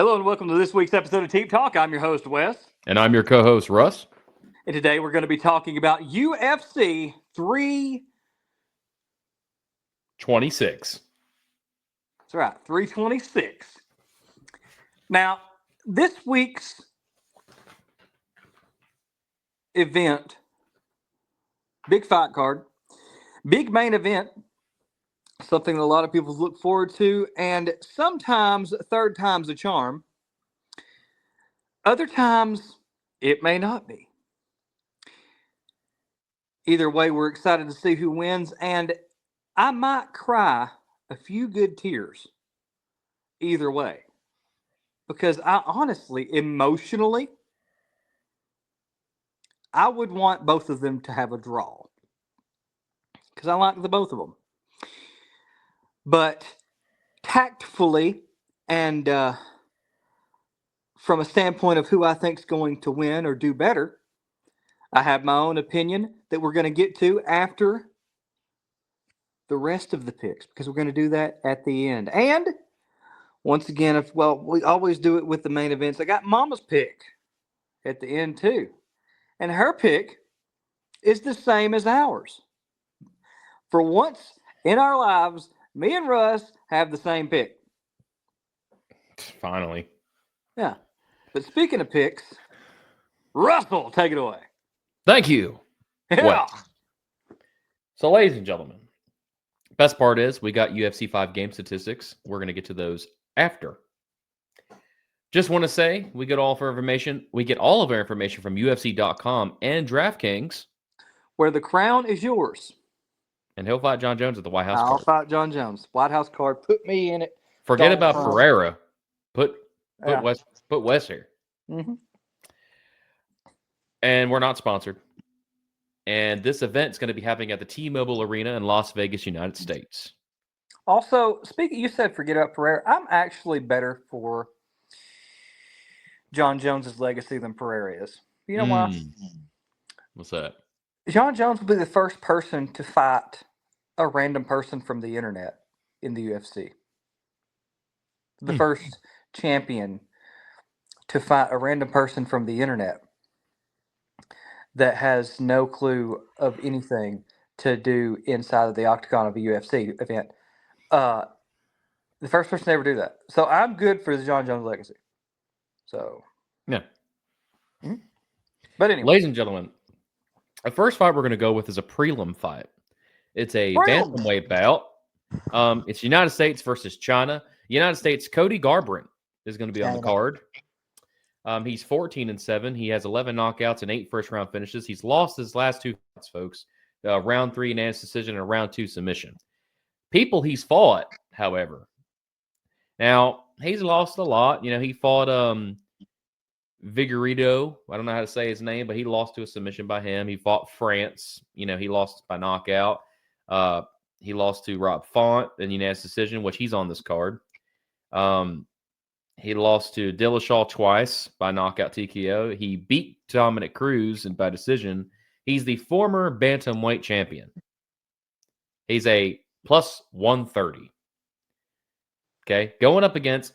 Hello and welcome to this week's episode of Team Talk. I'm your host, Wes. And I'm your co-host, Russ. And today we're going to be talking about UFC 26. That's right, 326. Now, this week's event, big fight card, big main event, something that a lot of people look forward to, and sometimes third time's a charm. Other times, it may not be. Either way, we're excited to see who wins, and I might cry a few good tears either way. Because I honestly, emotionally, I would want both of them to have a draw. Because I like the both of them. But tactfully and from a standpoint of who I think is going to win or do better, I have my own opinion that we're going to get to after the rest of the picks, because we're going to do that at the end. And once again, we always do it with the main events. I got Mama's pick at the end too. And her pick is the same as ours. For once in our lives, me and Russ have the same pick. Finally. Yeah. But speaking of picks, Russell, take it away. Thank you. Yeah. Well, so, ladies and gentlemen, best part is we got UFC 5 game statistics. We're going to get to those after. Just want to say we get all of our information. We get all of our information from UFC.com and DraftKings. Where the crown is yours. And he'll fight John Jones at the White House I'll card. fight John Jones. White House card. Put me in it. Forget about Pereira. Put Wes here. Mm-hmm. And we're not sponsored. And this event is going to be happening at the T-Mobile Arena in Las Vegas, United States. Also, you said forget about Pereira. I'm actually better for John Jones's legacy than Pereira is. You know why? What's that? John Jones will be the first person to fight a random person from the internet in the UFC. The first champion to fight a random person from the internet that has no clue of anything to do inside of the octagon of a UFC event. The first person to ever do that. So I'm good for the John Jones legacy. So yeah. Mm-hmm. But anyway, ladies and gentlemen, the first fight we're going to go with is a prelim fight. It's a bantamweight bout. It's United States versus China. United States, Cody Garbrandt is going to be on the card. He's 14-7. He has 11 knockouts and 8 first-round finishes. He's lost his last 2 fights, folks. Round 3 unanimous decision and round 2 submission. People he's fought, however. Now, he's lost a lot. You know, he fought Vigorito. I don't know how to say his name, but he lost to a submission by him. He fought France. You know, he lost by knockout. He lost to Rob Font in unanimous decision, which he's on this card. He lost to Dillashaw twice by knockout TKO. He beat Dominic Cruz by decision. He's the former bantamweight champion. He's a plus 130. Okay, going up against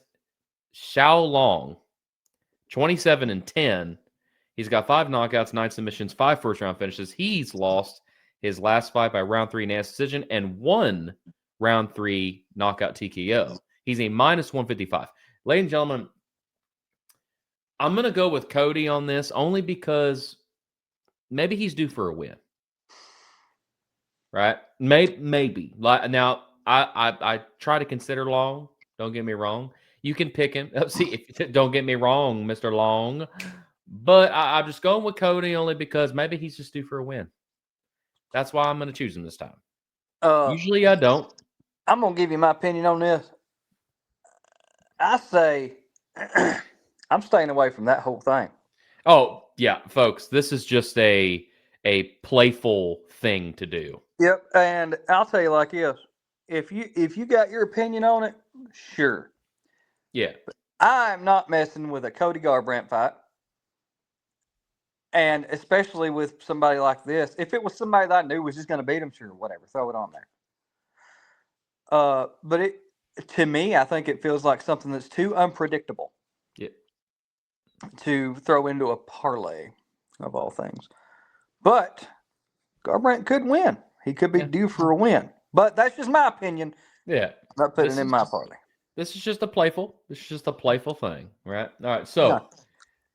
Xiao Long, 27-10. He's got 5 knockouts, 9 submissions, 5 first-round finishes. He's lost his last fight by round 3 unanimous decision and 1 round 3 knockout TKO. He's a minus 155. Ladies and gentlemen, I'm going to go with Cody on this only because maybe he's due for a win. Right? Maybe. Now, I try to consider Long. Don't get me wrong. You can pick him. Don't get me wrong, Mr. Long. But I'm just going with Cody only because maybe he's just due for a win. That's why I'm going to choose him this time. Usually I don't. I'm going to give you my opinion on this. I say I'm staying away from that whole thing. Oh, yeah, folks. This is just a playful thing to do. Yep, and I'll tell you like this. If you got your opinion on it, sure. Yeah. But I'm not messing with a Cody Garbrandt fight. And especially with somebody like this. If it was somebody that I knew was just going to beat him, sure, whatever. Throw it on there. But to me, I think it feels like something that's too unpredictable. to throw into a parlay of all things. But Garbrandt could win. He could be due for a win. But that's just my opinion. Yeah. I'm not putting it in my parlay. This is just a playful thing, right? All right. So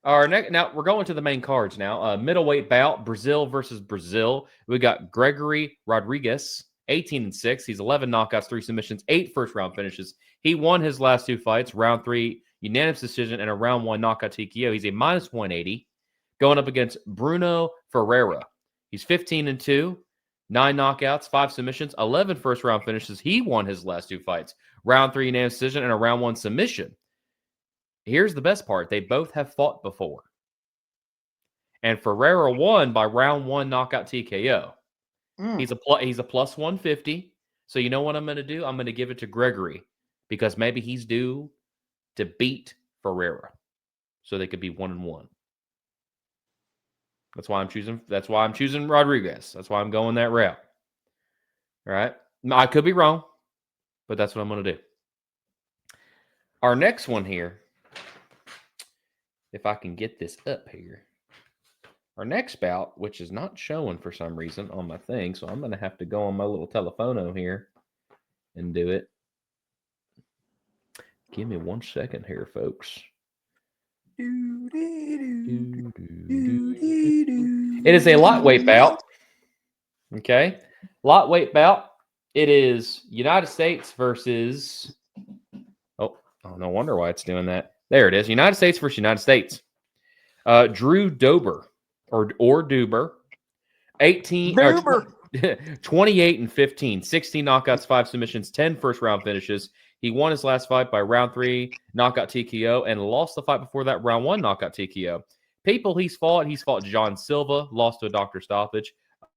our next, now we're going to the main cards now. Middleweight bout, Brazil versus Brazil. We got Gregory Rodriguez, 18-6. He's 11 knockouts, 3 submissions, 8 first-round finishes. He won his last 2 fights, round 3 unanimous decision and a round 1 knockout TKO. He's a minus 180, going up against Bruno Ferreira. He's 15-2, 9 knockouts, 5 submissions, 11 first-round finishes. He won his last 2 fights, round 3 unanimous decision and a round 1 submission. Here's the best part. They both have fought before. And Ferreira won by round 1 knockout TKO. He's a plus 150. So you know what I'm going to do? I'm going to give it to Gregory because maybe he's due to beat Ferreira. So they could be 1-1. That's why I'm choosing Rodriguez. That's why I'm going that route. All right. I could be wrong, but that's what I'm going to do. Our next one here, if I can get this up here. Our next bout, which is not showing for some reason on my thing, so I'm going to have to go on my little telephono here and do it. Give me 1 second here, folks. It is a lightweight bout. Okay. Lightweight bout. It is United States versus... Oh, no wonder why it's doing that. There it is. United States versus United States. Drew Dober. Or Duber, 28-15, 16 knockouts, 5 submissions, 10 first-round finishes. He won his last fight by round 3 knockout TKO and lost the fight before that round 1 knockout TKO. People he's fought John Silva, lost to a doctor stoppage.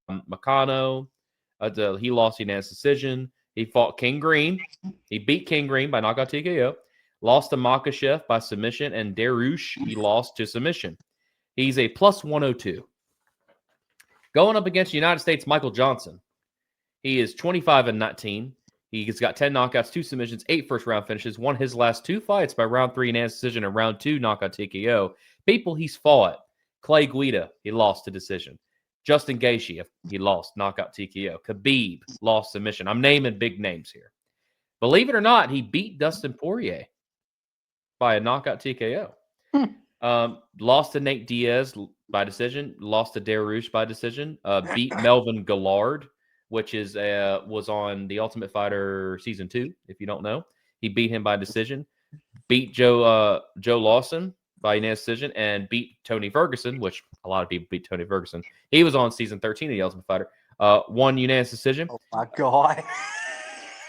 Makano, he lost unanimous decision. He fought King Green. He beat King Green by knockout TKO. Lost to Makhachev by submission, and Darush, he lost to submission. He's a plus 102. Going up against United States, Michael Johnson. He is 25-19. He's got 10 knockouts, 2 submissions, 8 first-round finishes. Won his last 2 fights by round 3 unanimous decision and round 2 knockout TKO. People he's fought: Clay Guida, he lost to decision. Justin Gaethje, he lost knockout TKO. Khabib lost submission. I'm naming big names here. Believe it or not, he beat Dustin Poirier by a knockout TKO. Lost to Nate Diaz by decision. Lost to Darush by decision. Beat Melvin Gillard, which is was on The Ultimate Fighter Season 2, if you don't know. He beat him by decision. Beat Joe Lawson by unanimous decision, and beat Tony Ferguson, which a lot of people beat Tony Ferguson. He was on Season 13 of The Ultimate Fighter. Won unanimous decision. Oh, my God.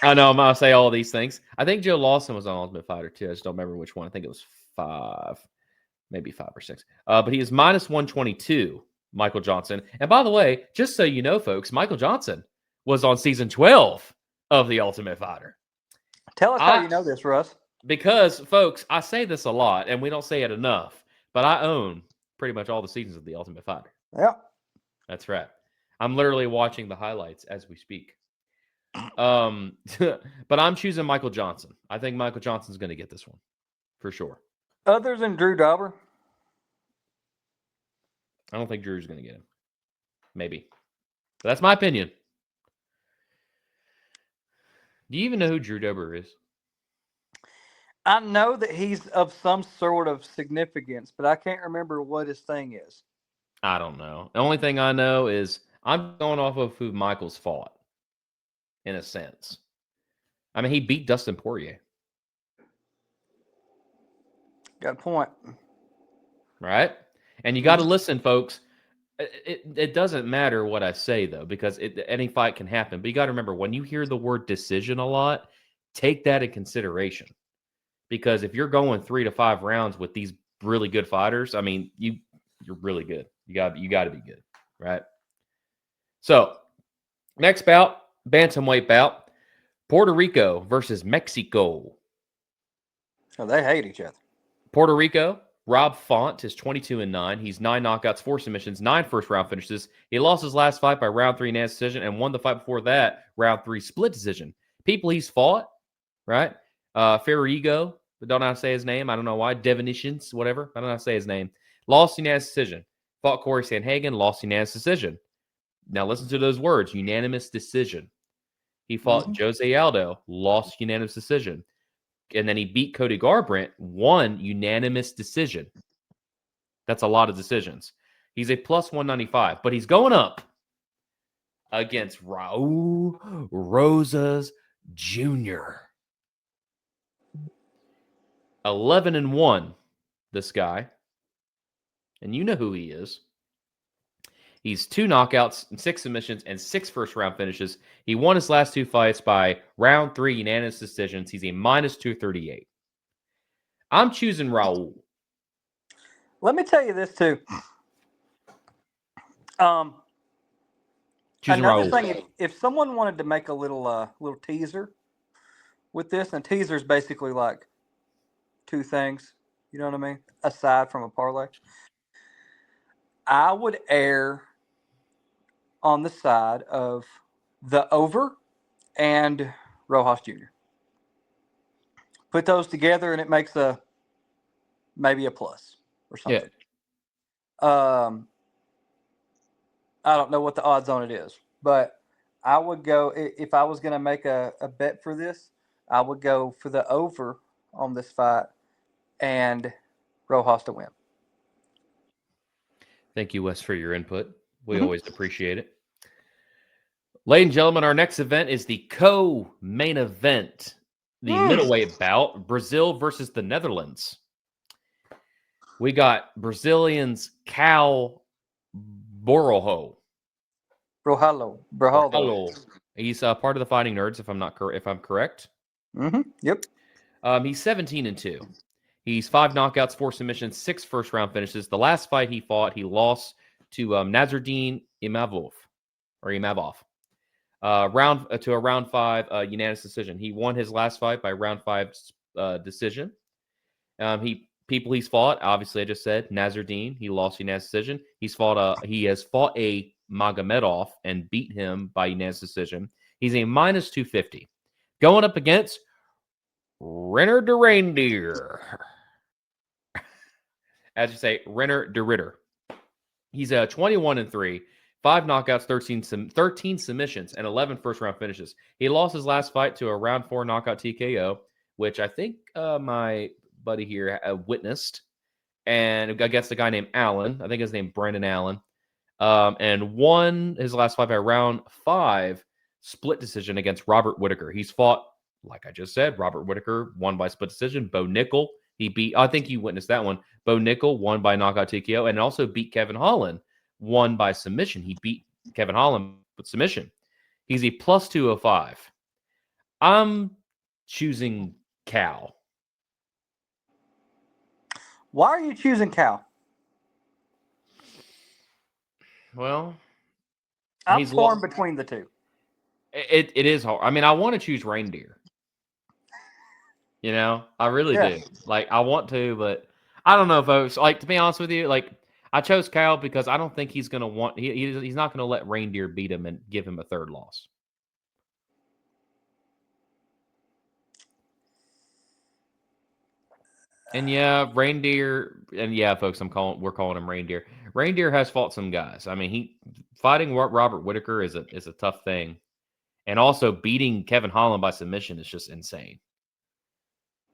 I know I'm going to say all these things. I think Joe Lawson was on Ultimate Fighter, too. I just don't remember which one. I think it was 5. Maybe 5 or 6. But he is minus 122, Michael Johnson. And by the way, just so you know, folks, Michael Johnson was on Season 12 of The Ultimate Fighter. Tell us how you know this, Russ. Because, folks, I say this a lot, and we don't say it enough, but I own pretty much all the seasons of The Ultimate Fighter. Yeah. That's right. I'm literally watching the highlights as we speak. But I'm choosing Michael Johnson. I think Michael Johnson's going to get this one, for sure. Other than Drew Dober? I don't think Drew's going to get him. Maybe. But that's my opinion. Do you even know who Drew Dober is? I know that he's of some sort of significance, but I can't remember what his thing is. I don't know. The only thing I know is I'm going off of who Michael's fought, in a sense. I mean, he beat Dustin Poirier. Got a point. Right? And you got to listen, folks. It doesn't matter what I say, though, because any fight can happen. But you got to remember, when you hear the word decision a lot, take that in consideration. Because if you're going 3 to 5 rounds with these really good fighters, I mean, you're really good. You got to be good, right? So, next bout, bantamweight bout, Puerto Rico versus Mexico. Oh, they hate each other. Puerto Rico, Rob Font is 22-9. He's 9 knockouts, 4 submissions, 9 first-round finishes. He lost his last fight by round 3 unanimous decision and won the fight before that, round 3 split decision. People he's fought, right? Ferrigo, don't know how to say his name. I don't know why. Devonitions, whatever. I don't know how to say his name. Lost unanimous decision. Fought Corey Sandhagen, lost unanimous decision. Now listen to those words, unanimous decision. He fought Jose Aldo, lost unanimous decision. And then he beat Cody Garbrandt, won unanimous decision. That's a lot of decisions. He's a plus 195, but he's going up against Raul Rosas Jr. 11-1, this guy. And you know who he is. He's 2 knockouts, 6 submissions, and 6 first-round finishes. He won his last 2 fights by round 3 unanimous decisions. He's a minus 238. I'm choosing Raul. Let me tell you this, too. Choosing Another Raul. thing, if someone wanted to make a little teaser with this, and teaser is basically like 2 things, you know what I mean, aside from a parlay, I would err on the side of the over and Rojas Jr. Put those together, and it makes maybe a plus or something. Yeah. I don't know what the odds on it is, but I would go, if I was going to make a bet for this, I would go for the over on this fight and Rojas to win. Thank you, Wes, for your input. We always appreciate it. Ladies and gentlemen, our next event is the co-main event, the middleweight bout, Brazil versus the Netherlands. We got Brazilians Cal Borralho. He's part of the Fighting Nerds, if I'm correct. Yep. He's 17-2. He's 5 knockouts, 4 submissions, 6 first-round finishes. The last fight he fought, he lost to Nazardine Imavov. To a round 5 unanimous decision. He won his last fight by round 5 decision. He's fought, obviously I just said, Nazardine, he lost unanimous decision. He has fought a Magomedov and beat him by unanimous decision. He's a minus 250. Going up against Renner de Reindeer. As you say, Renner de Ritter. He's 21-3. 5 knockouts, 13 submissions, and 11 first-round finishes. He lost his last fight to a round 4 knockout TKO, which I think my buddy here witnessed, and against a guy named Allen. I think his name Brandon Allen, and won his last fight by round 5 split decision against Robert Whittaker. He's fought, like I just said, Robert Whittaker won by split decision. Bo Nickel, he beat. I think you witnessed that one. Bo Nickel won by knockout TKO, and also beat Kevin Holland. Won by submission. He beat Kevin Holland with submission. He's a plus 205. I'm choosing Cal. Why are you choosing Cal? Well, I'm torn between the two. It is hard. I mean, I want to choose Reindeer. You know, I really do. Like, I want to, but I don't know, folks. Like, to be honest with you, like, I chose Cal because I don't think he's going to want. He's not going to let Reindeer beat him and give him a third loss. And yeah, Reindeer, and yeah, folks, we're calling him Reindeer. Reindeer has fought some guys. I mean, fighting Robert Whittaker is a tough thing, and also beating Kevin Holland by submission is just insane.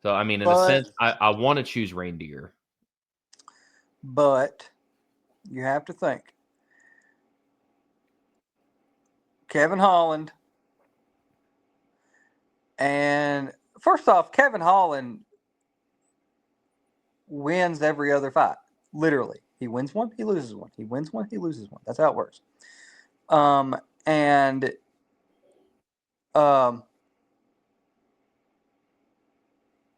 So I mean, in a sense, I want to choose Reindeer, but you have to think Kevin Holland, and first off, Kevin Holland wins every other fight. Literally, he wins one, he loses one. He wins one, he loses one. That's how it works.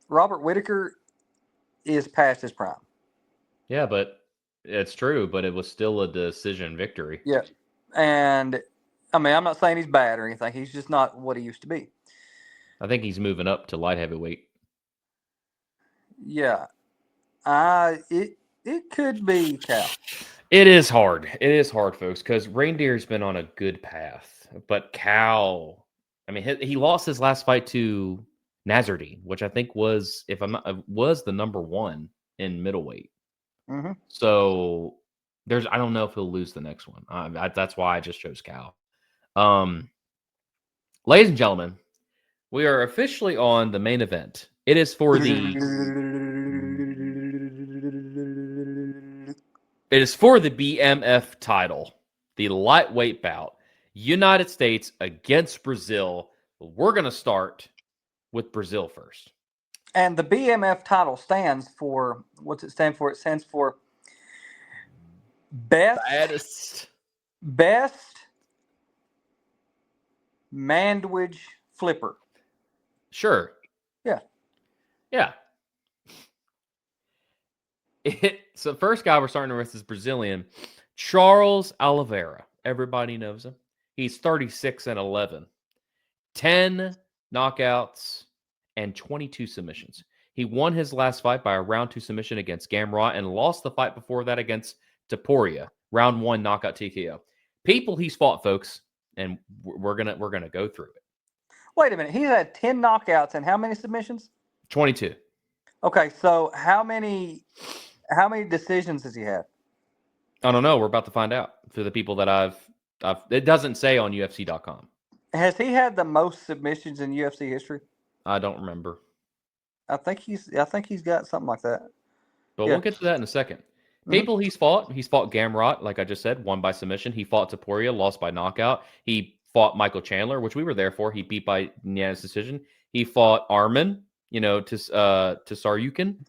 Robert Whittaker is past his prime. Yeah, but it's true. But it was still a decision victory. Yeah, and I mean, I'm not saying he's bad or anything. He's just not what he used to be. I think he's moving up to light heavyweight. Yeah. It could be Cal. It is hard. It is hard, folks, because Reindeer's been on a good path. But Cal, I mean, he lost his last fight to Nazardine, which I think was, if I'm not, was the number one in middleweight. Mm-hmm. So I don't know if he'll lose the next one. That's why I just chose Cal. Ladies and gentlemen, we are officially on the main event. It is for the BMF title, the lightweight bout, United States against Brazil. We're going to start with Brazil first. And the BMF title stands for, what's it stand for? It stands for best Mandwich flipper. Sure. Yeah. So first guy we're starting with is Brazilian Charles Oliveira. Everybody knows him. He's 36-11, 10 knockouts and 22 submissions. He won his last fight by a round 2 submission against Gamrot and lost the fight before that against Taporia, round 1 knockout TKO. People he's fought, folks, and we're gonna go through it. Wait a minute. He's had 10 knockouts and how many submissions? 22. Okay, so how many decisions has he had? I don't know. We're about to find out for the people that I've it doesn't say on UFC.com. Has he had the most submissions in UFC history? I don't remember. I think he's got something like that. But we'll get to that in a second. People he's fought Gamrot, like I just said, won by submission. He fought Taporia, lost by knockout. He fought Michael Chandler, which we were there for. He beat by unanimous decision. He fought Arman, to Sarukian,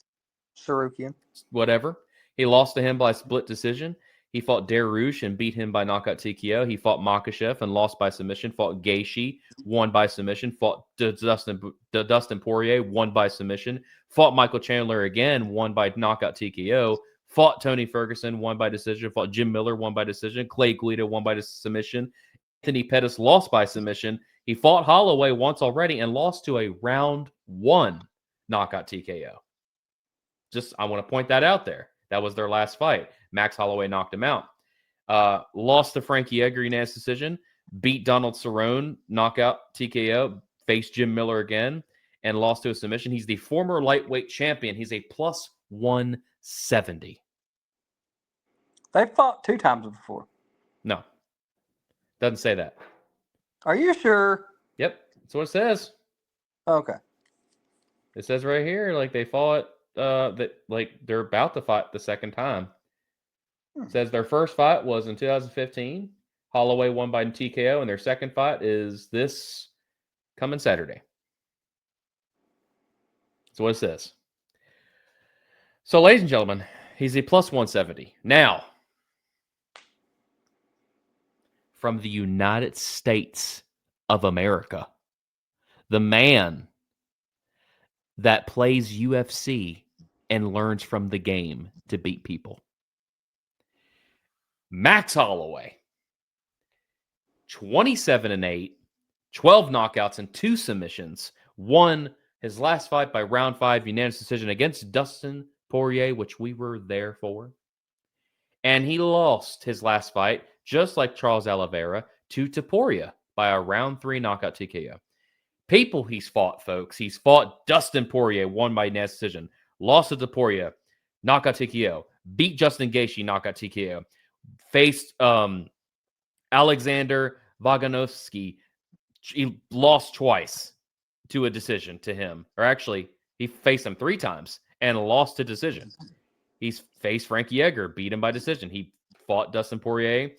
whatever. He lost to him by split decision. He fought Darush and beat him by knockout TKO. He fought Makhachev and lost by submission. Fought Gaethje, won by submission. Fought Dustin Poirier, won by submission. Fought Michael Chandler again, won by knockout TKO. Fought Tony Ferguson, won by decision. Fought Jim Miller, won by decision. Clay Guida, won by submission. Anthony Pettis lost by submission. He fought Holloway once already and lost to a round 1 knockout TKO. I want to point that out there. That was their last fight. Max Holloway knocked him out. Lost to Frankie Edgar unanimous decision. Beat Donald Cerrone, knockout TKO. Faced Jim Miller again and lost to a submission. He's the former lightweight champion. He's a plus 170. They fought 2 times before. No. Doesn't say that. Are you sure? Yep. That's what it says. Okay. It says right here, like they fought, that like they're about to fight the second time. It says their first fight was in 2015. Holloway won by TKO, and their second fight is this coming Saturday. That's what it says. So, ladies and gentlemen, he's a plus 170. Now, from the United States of America, the man that plays UFC and learns from the game to beat people. Max Holloway, 27-8, 12 knockouts and 2 submissions, won his last fight by round 5 unanimous decision against Dustin Poirier, which we were there for. And he lost his last fight, just like Charles Oliveira, to Taporia by a round 3 knockout TKO. People he's fought, folks. He's fought Dustin Poirier, won by unanimous decision. Lost to Taporia, knockout TKO. Beat Justin Gaethje, knockout TKO. Faced Alexander Volkanovski. He lost twice to a decision to him. Or actually, he faced him 3 times and lost to decision. He's faced Frankie Edgar, beat him by decision. He fought Dustin Poirier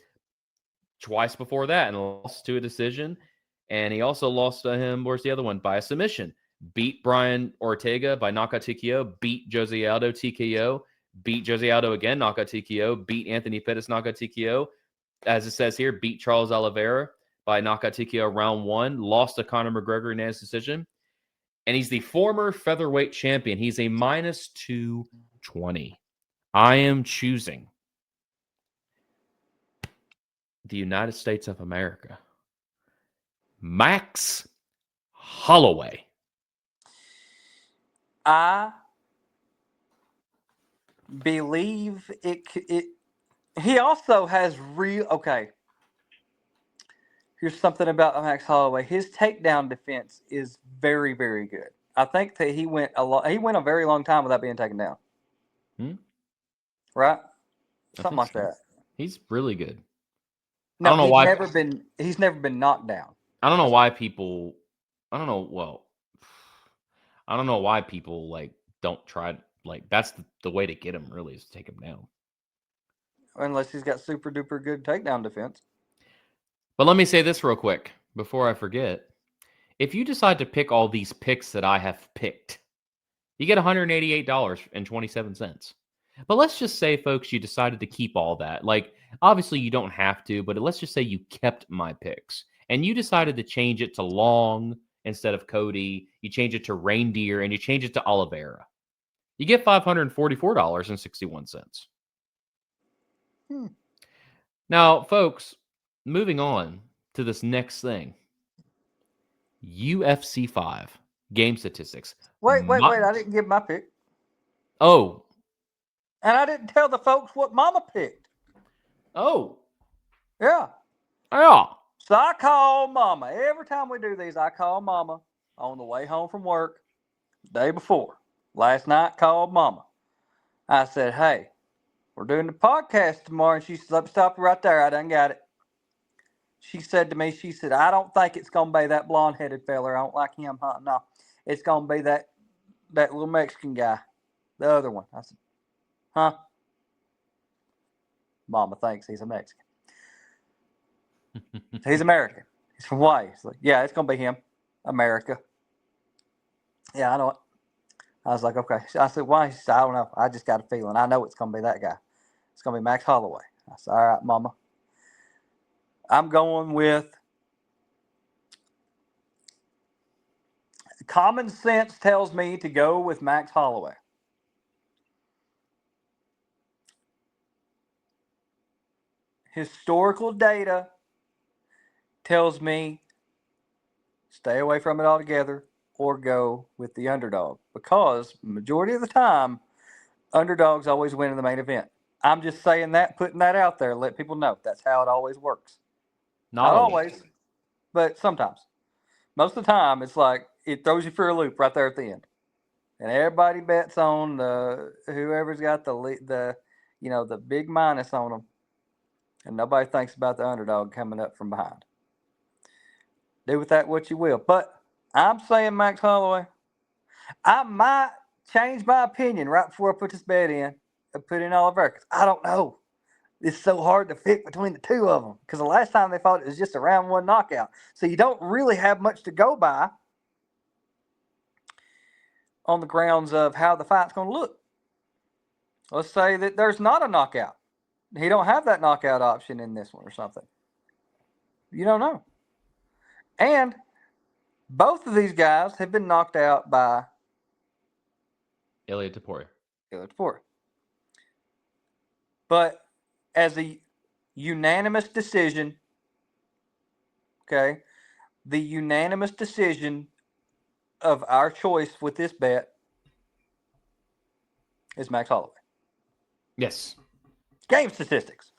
twice before that and lost to a decision. And he also lost to him, where's the other one? By a submission. Beat Brian Ortega by knockout TKO. Beat Jose Aldo TKO. Beat Jose Aldo again, knockout TKO. Beat Anthony Pettis, knockout TKO. As it says here, beat Charles Oliveira by knockout TKO round 1. Lost to Conor McGregor in his decision. And he's the former featherweight champion. He's a minus 220. I am choosing the United States of America. Max Holloway. I believe it. He also has okay. Here's something about Max Holloway. His takedown defense is very, very good. I think that he went a very long time without being taken down. Right? Something like that. He's really good. No, I don't know why he's never been knocked down. I don't know why people I don't know, well, I don't know why people like don't try that's the way to get him really is to take him down. Unless he's got super duper good takedown defense. But let me say this real quick before I forget. If you decide to pick all these picks that I have picked, you get $188.27. But let's just say, folks, you decided to keep all that. Like, obviously, you don't have to, but let's just say you kept my picks and you decided to change it to Long instead of Cody. You change it to Reindeer and you change it to Oliveira. You get $544.61. Now, folks, moving on to this next thing. UFC 5 game statistics. Wait. I didn't give my pick. Oh. And I didn't tell the folks what Mama picked. Oh. Yeah. Yeah. So I call Mama. Every time we do these, I call Mama on the way home from work the day before. Last night, called Mama. I said, hey, we're doing the podcast tomorrow. And she said, stop right there. I done got it. She said to me, I don't think it's going to be that blonde-headed fella. I don't like him, huh? No, it's going to be that little Mexican guy, the other one. I said, huh? Mama thinks he's a Mexican. He's American. He's from Hawaii. He's like, yeah, it's going to be him. America. Yeah, I know it. I was like, okay. I said, why? She said, I don't know. I just got a feeling. I know it's going to be that guy. It's going to be Max Holloway. I said, all right, Mama. I'm going with common sense tells me to go with Max Holloway. Historical data tells me stay away from it altogether or go with the underdog because majority of the time, underdogs always win in the main event. I'm just saying that, putting that out there, let people know that's how it always works. Not always, but sometimes. Most of the time, it's like it throws you for a loop right there at the end, and everybody bets on whoever's got the big minus on them, and nobody thinks about the underdog coming up from behind. Do with that what you will, but I'm saying Max Holloway. I might change my opinion right before I put this bet in and put in Oliveira. I don't know. It's so hard to pick between the two of them because the last time they fought, it was just a round one knockout. So you don't really have much to go by on the grounds of how the fight's going to look. Let's say that there's not a knockout. He don't have that knockout option in this one or something. You don't know. And both of these guys have been knocked out by Ilia Topuria. But as a unanimous decision, okay, the unanimous decision of our choice with this bet is Max Holloway. Yes. Game statistics.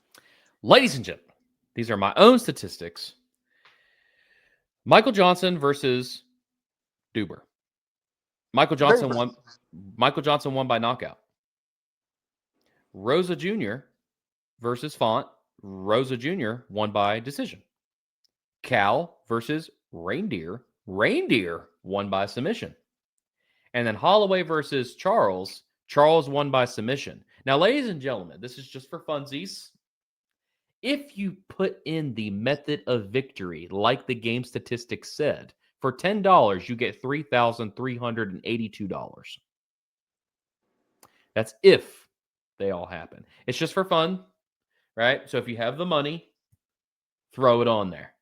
Ladies and gentlemen, these are my own statistics. Michael Johnson versus Duber. Michael Johnson won by knockout. Rosa Jr. versus Font. Rosa Jr. won by decision. Cal versus Reindeer. Reindeer won by submission. And then Holloway versus Charles. Charles won by submission. Now, ladies and gentlemen, this is just for funsies. If you put in the method of victory, like the game statistics said, for $10, you get $3,382. That's if they all happen. It's just for fun, right? So if you have the money, throw it on there.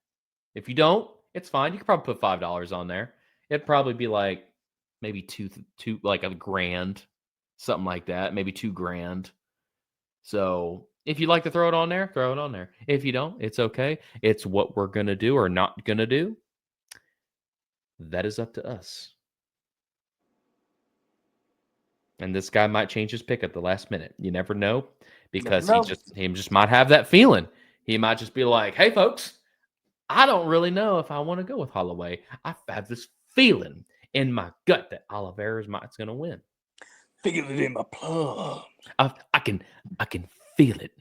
If you don't, it's fine. You could probably put $5 on there. It'd probably be like maybe two like $1,000, something like that. Maybe $2,000. So if you'd like to throw it on there, throw it on there. If you don't, it's okay. It's what we're going to do or not going to do. That is up to us. And this guy might change his pick at the last minute. You never know because he just might have that feeling. He might just be like, hey, folks, I don't really know if I want to go with Holloway. I have this feeling in my gut that Oliveira's going to win. Feel it in my plums. I can feel it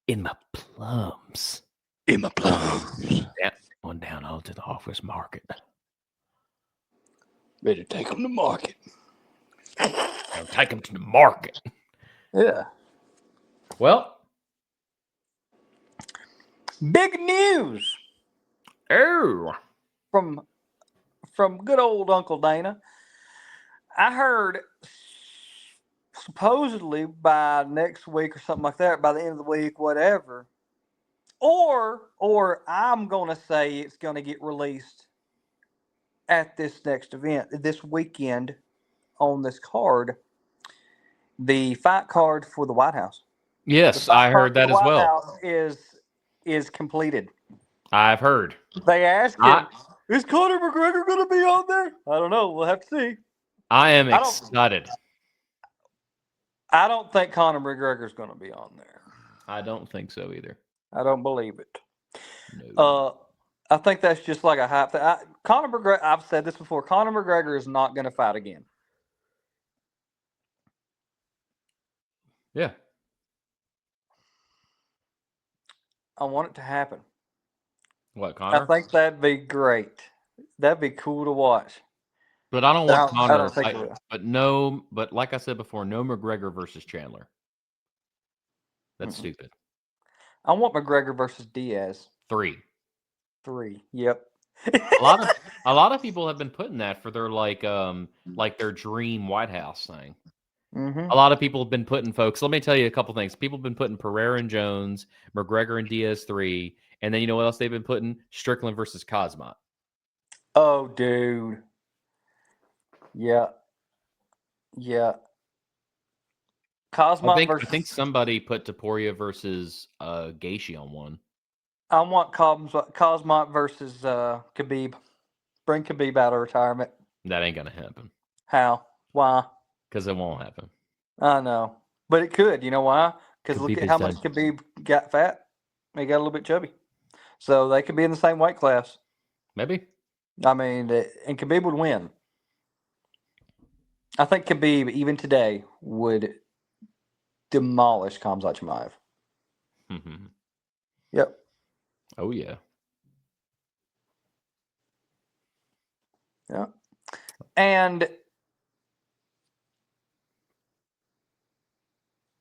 in my plums. In my plums. On down all to the office market. Better take them to market. I'll take them to the market. Yeah. Well, big news. Oh, From good old Uncle Dana. I heard supposedly by next week or something like that, by the end of the week, whatever. Or I'm gonna say it's gonna get released at this next event, this weekend on this card. The fight card for the White House. yes, I heard that as well. White House is completed. I've heard. They asked him, is Conor McGregor going to be on there? I don't know. We'll have to see. I am excited. I don't think Conor McGregor is going to be on there. I don't think so either. I don't believe it. No. I think that's just like a hype thing. Conor McGregor, I've said this before, Conor McGregor is not going to fight again. Yeah. I want it to happen. What, Conor? I think that'd be great. That'd be cool to watch. But I don't want Conor. But like I said before, no McGregor versus Chandler. That's stupid. I want McGregor versus Diaz. 3. Yep. a lot of people have been putting that for their their dream White House thing. Mm-hmm. A lot of people have been putting folks. Let me tell you a couple things. People have been putting Pereira and Jones, McGregor and Diaz 3, and then you know what else they've been putting? Strickland versus Cosmot. Oh, dude. Yeah. Cosmot I think somebody put Topuria versus Gaethje on one. I want Cosmot versus Khabib. Bring Khabib out of retirement. That ain't gonna happen. How? Why? Because it won't happen. I know, but it could. You know why? Because look at how much Khabib got fat. He got a little bit chubby, so they could be in the same weight class. Maybe. I mean, and Khabib would win. I think Khabib, even today, would demolish Khamzat Chimaev. Mm-hmm. Yep. Oh, yeah. Yeah. And,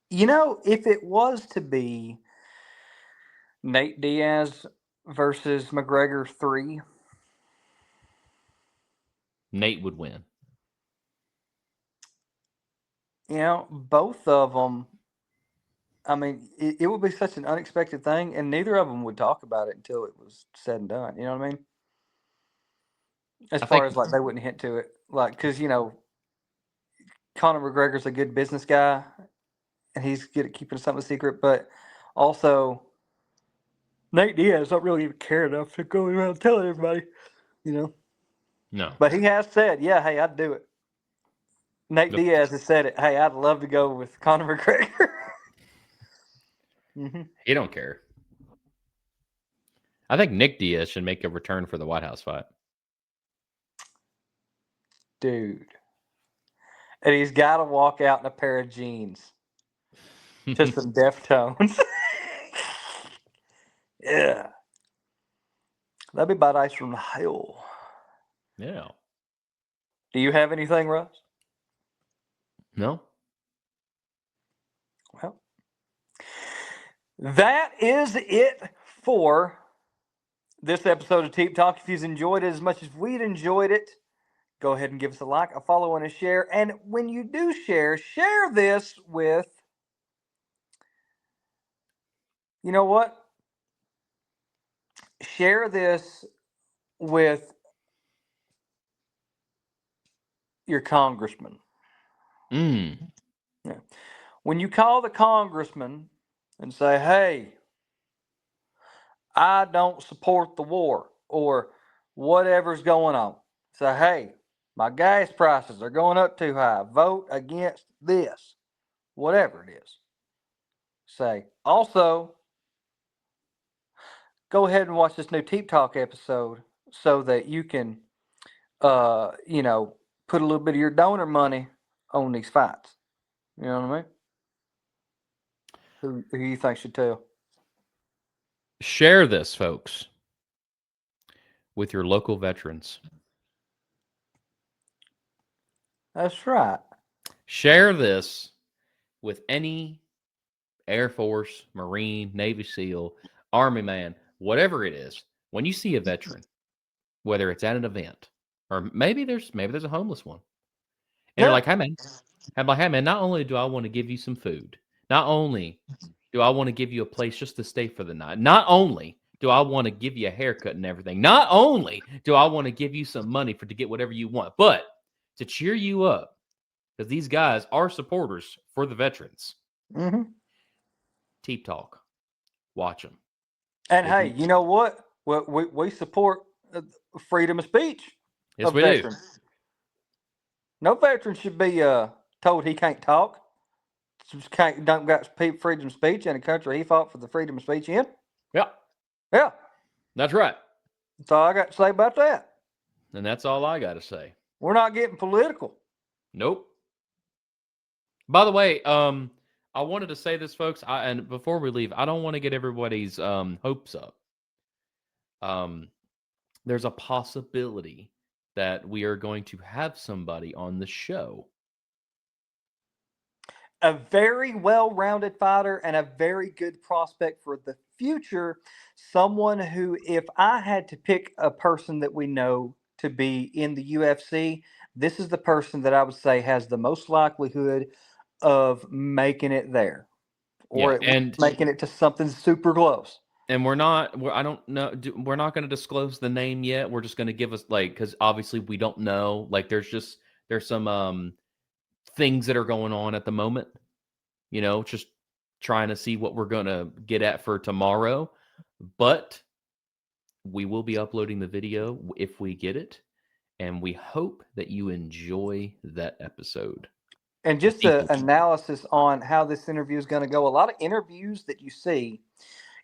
you know, if it was to be Nate Diaz versus McGregor 3, Nate would win. You know, both of them, I mean, it would be such an unexpected thing, and neither of them would talk about it until it was said and done. You know what I mean? As far as, like, they wouldn't hint to it. Like, because, you know, Conor McGregor's a good business guy, and he's good at keeping something secret, but also Nate Diaz don't really even care enough to go around telling everybody, you know? No. But he has said, yeah, hey, I'd do it. Nate Diaz has said it. Hey, I'd love to go with Conor McGregor. Mm-hmm. He don't care. I think Nick Diaz should make a return for the White House fight. Dude. And he's got to walk out in a pair of jeans to some Deftones. Yeah. That'd be about ice from hell. Yeah. Do you have anything, Russ? No. Well, that is it for this episode of Teep Talk. If you've enjoyed it as much as we'd enjoyed it, go ahead and give us a like, a follow, and a share. And when you do share this with, you know what? Share this with your congressman. Yeah. When you call the congressman and say, hey, I don't support the war or whatever's going on. Say, hey, my gas prices are going up too high. Vote against this. Whatever it is. Say, also, go ahead and watch this new Teep Talk episode so that you can, put a little bit of your donor money on these fights. You know what I mean? Who you think should tell? Share this, folks, with your local veterans. That's right. Share this with any Air Force, Marine, Navy SEAL, Army man, whatever it is. When you see a veteran, whether it's at an event or maybe there's a homeless one, and you're like, "Hey man," I'm like, "Hey man, not only do I want to give you some food, not only do I want to give you a place just to stay for the night, not only do I want to give you a haircut and everything, not only do I want to give you some money to get whatever you want, but to cheer you up because these guys are supporters for the veterans." Mm-hmm. Teep Talk, watch them. And hey, you know what? We support freedom of speech Yes, of we veterans. do. No veteran should be told he can't talk. Don't got freedom of speech in a country he fought for the freedom of speech in. Yeah, Yeah, that's right. that's all I got to say about that. And that's all I got to say. We're not getting political. Nope. By the way, I wanted to say this, folks, and before we leave, I don't want to get everybody's hopes up. There's a possibility that we are going to have somebody on the show. A very well-rounded fighter and a very good prospect for the future. Someone who, if I had to pick a person that we know to be in the UFC, this is the person that I would say has the most likelihood of making it there, or at least making it to something super close. And I don't know. We're not going to disclose the name yet. We're just going to give us because obviously we don't know. Like there's some things that are going on at the moment. Just trying to see what we're going to get at for tomorrow. But we will be uploading the video if we get it. And we hope that you enjoy that episode. And just an analysis on how this interview is going to go. A lot of interviews that you see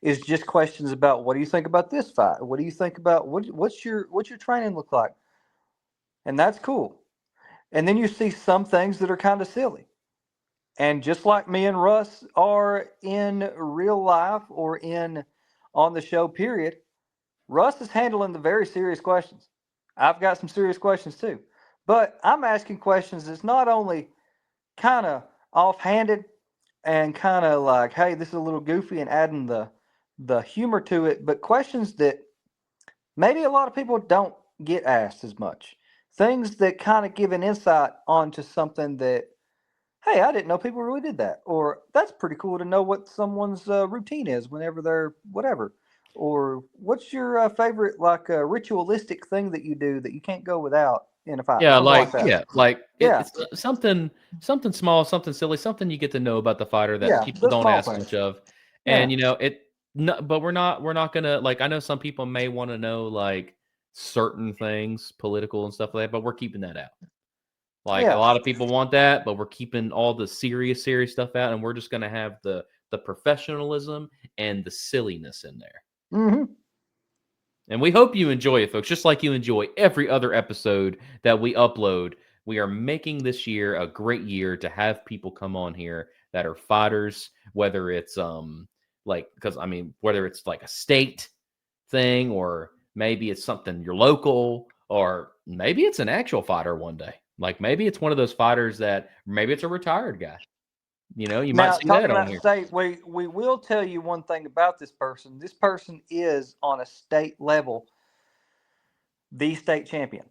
is just questions about what do you think about this fight? What do you think about what's your training look like? And that's cool. And then you see some things that are kind of silly. And just like me and Russ are in real life or on the show, period, Russ is handling the very serious questions. I've got some serious questions too. But I'm asking questions that's not only kind of offhanded and kind of like, hey, this is a little goofy and adding the humor to it, but questions that maybe a lot of people don't get asked as much. Things that kind of give an insight onto something that, hey, I didn't know people really did that. Or that's pretty cool to know what someone's routine is whenever they're whatever. Or what's your favorite ritualistic thing that you do that you can't go without in a fight? Yeah, It's something small, something silly, something you get to know about the fighter that people don't ask much of. And but we're not gonna I know some people may want to know certain things, political and stuff like that, but we're keeping that out. A lot of people want that, but we're keeping all the serious stuff out, and we're just gonna have the professionalism and the silliness in there. Mm-hmm. And we hope you enjoy it, folks, just like you enjoy every other episode that we upload. We are making this year a great year to have people come on here that are fighters, whether it's whether it's like a state thing, or maybe it's something you're local, or maybe it's an actual fighter one day. Maybe it's one of those fighters that maybe it's a retired guy. You might see that on here. State, we will tell you one thing about this person. This person is on a state level the state champion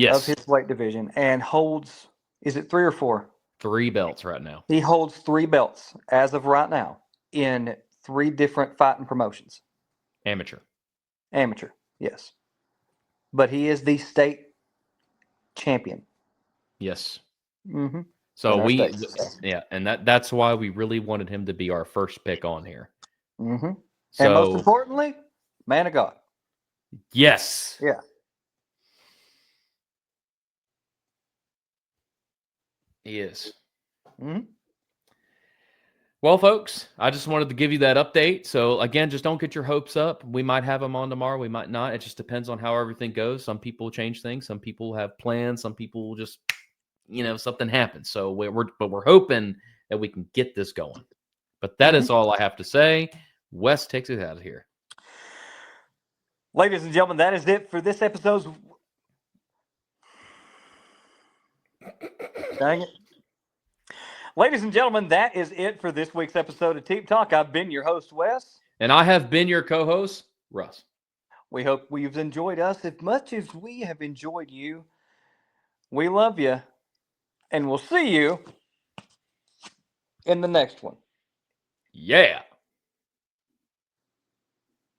of his weight division and holds, is it 3 or 4? 3 belts right now. He holds 3 belts as of right now in 3 different fighting promotions. Amateur, yes. But he is the state champion. Yes. Mm-hmm. So and that's why we really wanted him to be our first pick on here. Mm-hmm. So, and most importantly, man of God. Yes. Yeah. He is. Mm-hmm. Well, folks, I just wanted to give you that update. So, again, just don't get your hopes up. We might have them on tomorrow. We might not. It just depends on how everything goes. Some people change things. Some people have plans. Some people just, something happens. So, we're hoping that we can get this going. But that is all I have to say. Wes takes it out of here. Ladies and gentlemen, that is it for this episode's. Dang it. Ladies and gentlemen, that is it for this week's episode of Teep Talk. I've been your host, Wes. And I have been your co-host, Russ. We hope you've enjoyed us as much as we have enjoyed you. We love you. And we'll see you in the next one. Yeah.